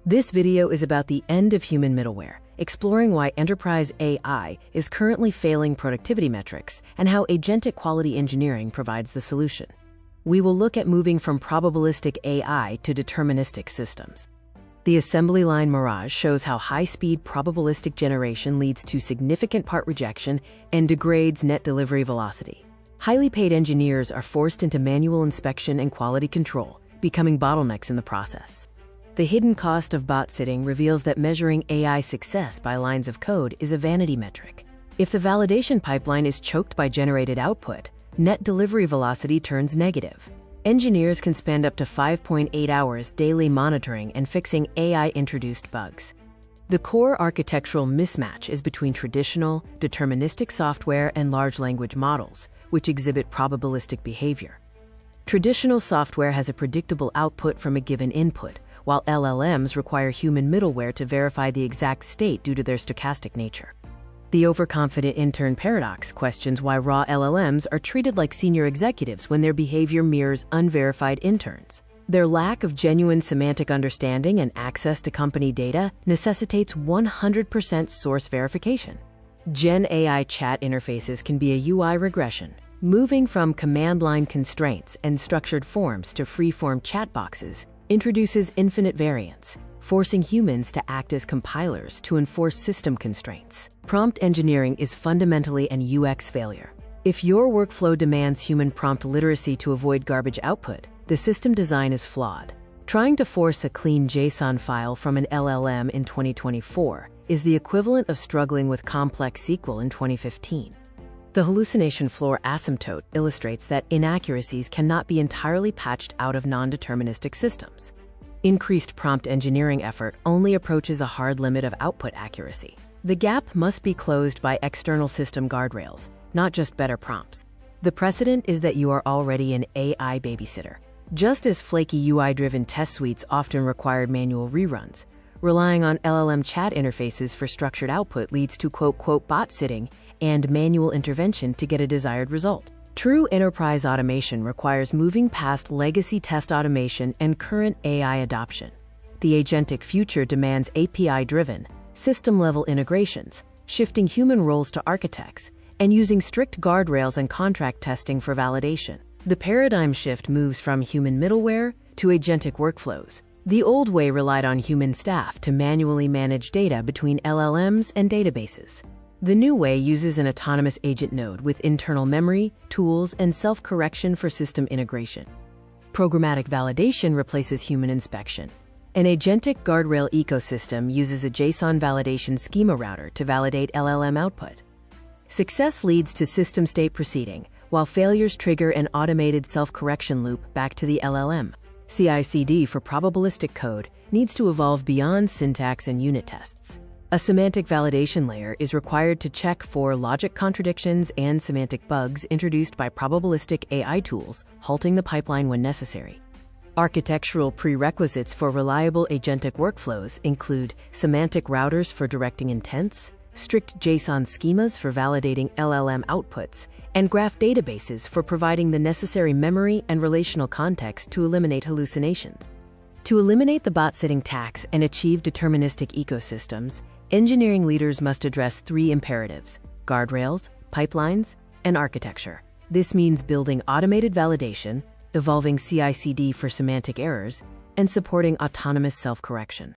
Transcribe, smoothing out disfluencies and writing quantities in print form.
This video is about the end of human middleware, exploring why enterprise AI is currently failing productivity metrics and how Agentic Quality Engineering provides the solution. We will look at moving from probabilistic AI to deterministic systems. The Assembly Line Mirage shows how high-speed probabilistic generation leads to significant part rejection and degrades net delivery velocity. Highly paid engineers are forced into manual inspection and quality control, becoming bottlenecks in the process. The hidden cost of bot sitting reveals that measuring AI success by lines of code is a vanity metric. If the validation pipeline is choked by generated output, net delivery velocity turns negative. Engineers can spend up to 5.8 hours daily monitoring and fixing AI-introduced bugs. The core architectural mismatch is between traditional, deterministic software and large language models, which exhibit probabilistic behavior. Traditional software has a predictable output from a given input, while LLMs require human middleware to verify the exact state due to their stochastic nature. The overconfident intern paradox questions why raw LLMs are treated like senior executives when their behavior mirrors unverified interns. Their lack of genuine semantic understanding and access to company data necessitates 100% source verification. Gen AI chat interfaces can be a UI regression, moving from command line constraints and structured forms to free-form chat boxes introduces infinite variance, forcing humans to act as compilers to enforce system constraints. Prompt engineering is fundamentally an UX failure. If your workflow demands human prompt literacy to avoid garbage output, the system design is flawed. Trying to force a clean JSON file from an LLM in 2024 is the equivalent of struggling with complex SQL in 2015. The hallucination floor asymptote illustrates that inaccuracies cannot be entirely patched out of non-deterministic systems. Increased prompt engineering effort only approaches a hard limit of output accuracy. The gap must be closed by external system guardrails, not just better prompts. The precedent is that you are already an AI babysitter. Just as flaky UI-driven test suites often required manual reruns, relying on LLM chat interfaces for structured output leads to quote-quote bot sitting and manual intervention to get a desired result. True enterprise automation requires moving past legacy test automation and current AI adoption. The agentic future demands API-driven, system-level integrations, shifting human roles to architects, and using strict guardrails and contract testing for validation. The paradigm shift moves from human middleware to agentic workflows. The old way relied on human staff to manually manage data between LLMs and databases. The new way uses an autonomous agent node with internal memory, tools, and self-correction for system integration. Programmatic validation replaces human inspection. An agentic guardrail ecosystem uses a JSON validation schema router to validate LLM output. Success leads to system state proceeding, while failures trigger an automated self-correction loop back to the LLM. CI/CD for probabilistic code needs to evolve beyond syntax and unit tests. A semantic validation layer is required to check for logic contradictions and semantic bugs introduced by probabilistic AI tools, halting the pipeline when necessary. Architectural prerequisites for reliable agentic workflows include semantic routers for directing intents, strict JSON schemas for validating LLM outputs, and graph databases for providing the necessary memory and relational context to eliminate hallucinations. To eliminate the bot-sitting tax and achieve deterministic ecosystems, engineering leaders must address three imperatives: guardrails, pipelines, and architecture. This means building automated validation, evolving CI/CD for semantic errors, and supporting autonomous self-correction.